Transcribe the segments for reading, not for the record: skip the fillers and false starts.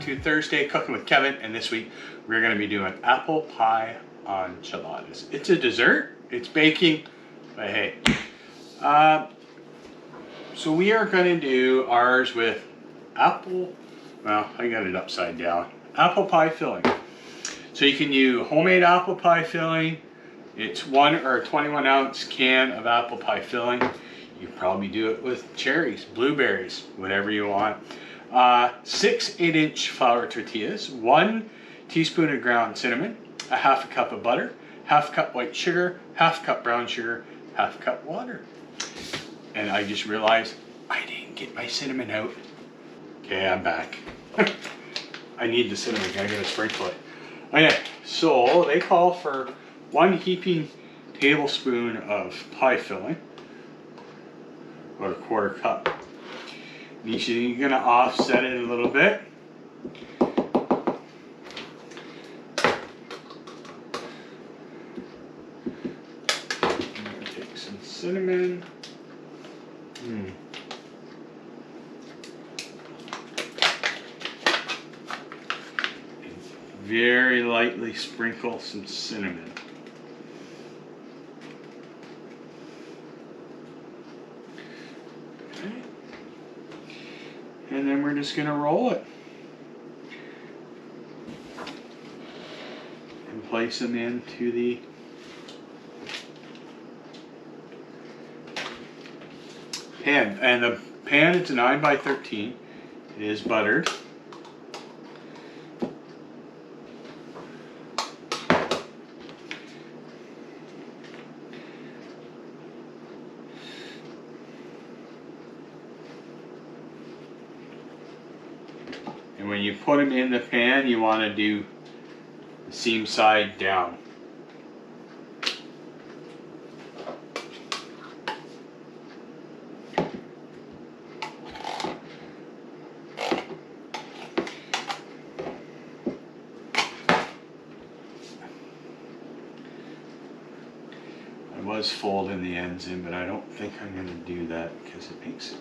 to Thursday Cooking with Kevin, and this week we're going to be doing apple pie enchiladas. It's a dessert, it's baking, but hey. So we are going to do ours with apple, well, I got it upside down, apple pie filling. So you can use homemade apple pie filling. It's 1 or 21 ounce can of apple pie filling. You can probably do it with cherries, blueberries, whatever you want. 6 8-inch flour tortillas, 1 teaspoon of ground cinnamon, a half a cup of butter, half cup white sugar, half cup brown sugar, half cup water. And I just realized I didn't get my cinnamon out. Okay, I'm back. I need the cinnamon, I gotta sprinkle it. Okay, so they call for 1 heaping tablespoon of pie filling, or a 1/4 cup. You're gonna offset it a little bit. Take some cinnamon. Very lightly sprinkle some cinnamon. Okay. And then we're just going to roll it and place them into the pan. And the pan, it's a 9 by 13. It is buttered. And when you put them in the pan, you want to do the seam side down. I was folding the ends in, but I don't think I'm going to do that because it makes it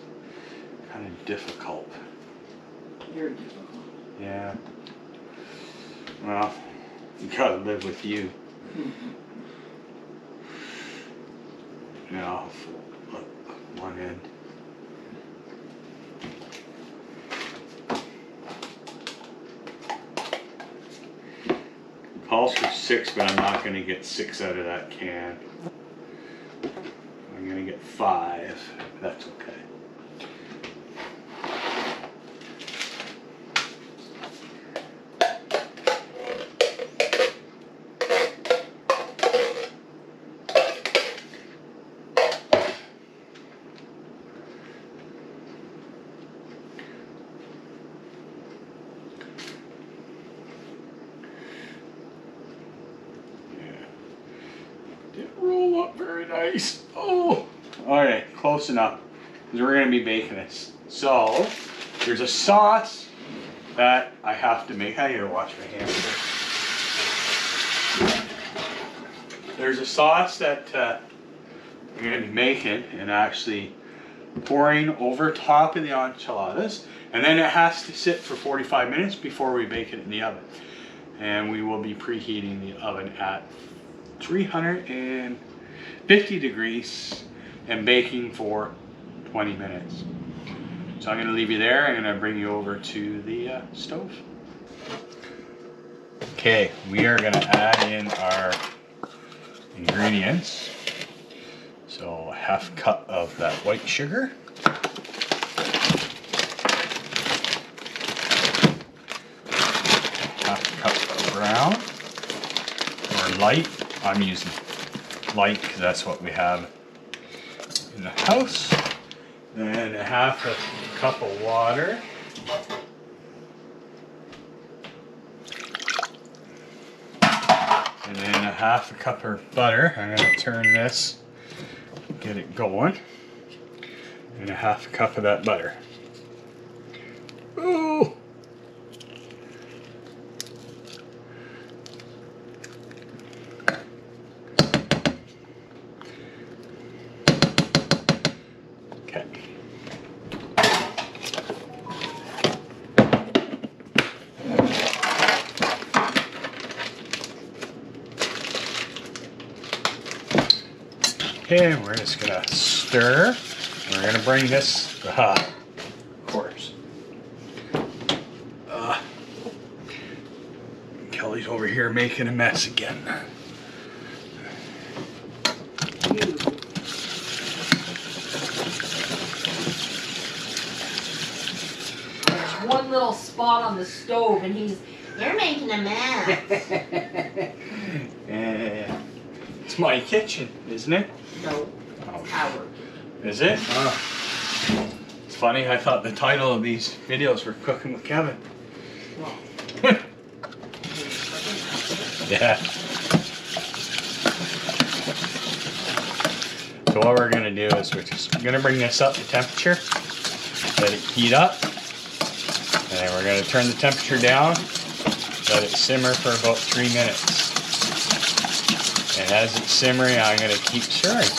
kind of difficult. Very difficult. Yeah. Well, you gotta live with you. Now, look, one end. Calls for 6, but I'm not gonna get 6 out of that can. I'm gonna get 5. That's okay. Didn't roll up very nice. Oh, all right, close enough. Because we're gonna be baking this. So there's a sauce that I have to make. I gotta wash my hands. There's a sauce that I'm gonna be making and actually pouring over top of the enchiladas, and then it has to sit for 45 minutes before we bake it in the oven. And we will be preheating the oven at 350 degrees and baking for 20 minutes. So I'm going to leave you there. I'm going to bring you over to the stove. Okay, we are going to add in our ingredients. So 1/2 cup of that white sugar. 1/2 cup of brown or light. I'm using light because that's what we have in the house. Then 1/2 cup of water. And then 1/2 cup of butter. I'm going to turn this, get it going. And 1/2 cup of that butter. Ooh! Okay, we're just gonna stir. We're gonna bring this, of course. Kelly's over here making a mess again. There's one little spot on the stove and you're making a mess. It's my kitchen, isn't it? No, it's our. Is it? Oh. It's funny, I thought the title of these videos were Cooking with Kevin. Well, Yeah. So what we're gonna do is we're just gonna bring this up to temperature, let it heat up, and then we're gonna turn the temperature down, let it simmer for about 3 minutes. And as it's simmering, I'm gonna keep stirring.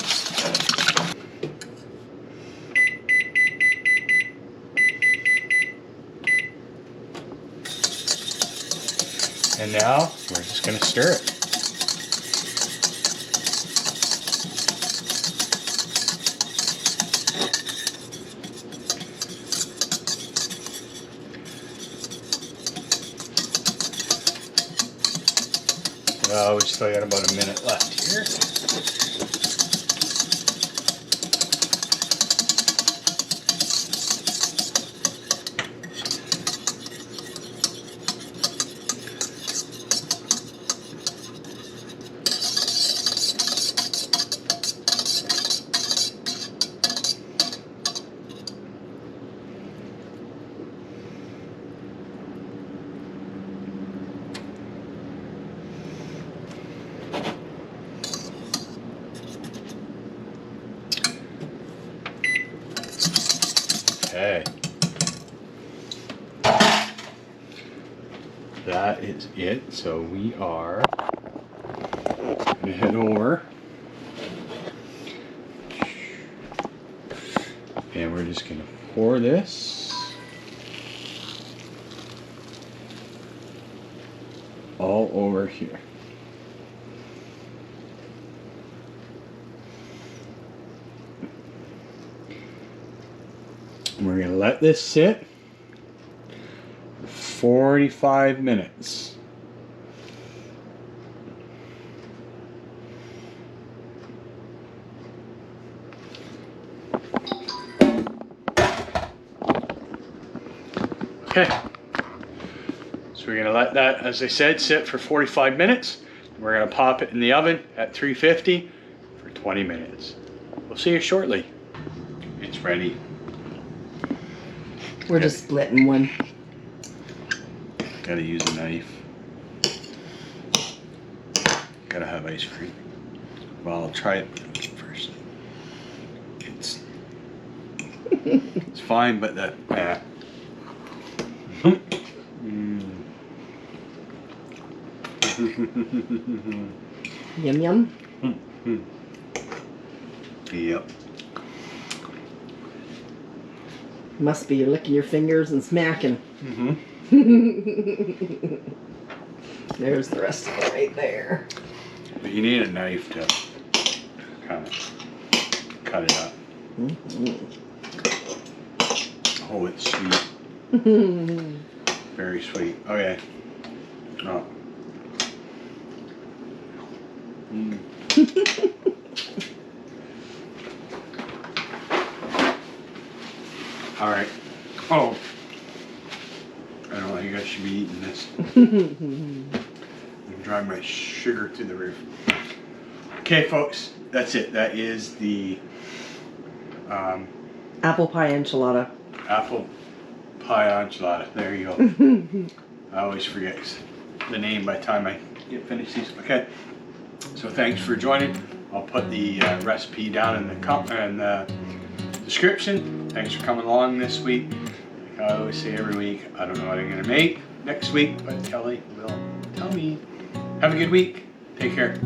And now we're just gonna stir it. We still got about a minute left here. Okay. That is it. So we are gonna head over and we're just gonna pour this all over here. We're going to let this sit for 45 minutes. Okay. So we're going to let that, as I said, sit for 45 minutes. We're going to pop it in the oven at 350 for 20 minutes. We'll see you shortly. It's ready. We're just splitting one. Gotta use a knife. Gotta have ice cream. Well, I'll try it first. It's fine, but that. Yum yum. Yep. Must be you're licking your fingers and smacking. There's the rest of it right there. But you need a knife to kind of cut it up. Oh, it's sweet. Very sweet. Okay. Oh. All right. Oh. I don't think I should be eating this. I'm driving my sugar to the roof. Okay, folks. That's it. That is the Apple pie enchilada. apple pie enchilada. There you go. I always forget the name by the time I get finished these. Okay. So thanks for joining. I'll put the recipe down in the description. Thanks for coming along this week. Like I always say every week, I don't know what I'm going to make next week, but Kelly will tell me. Have a good week. Take care.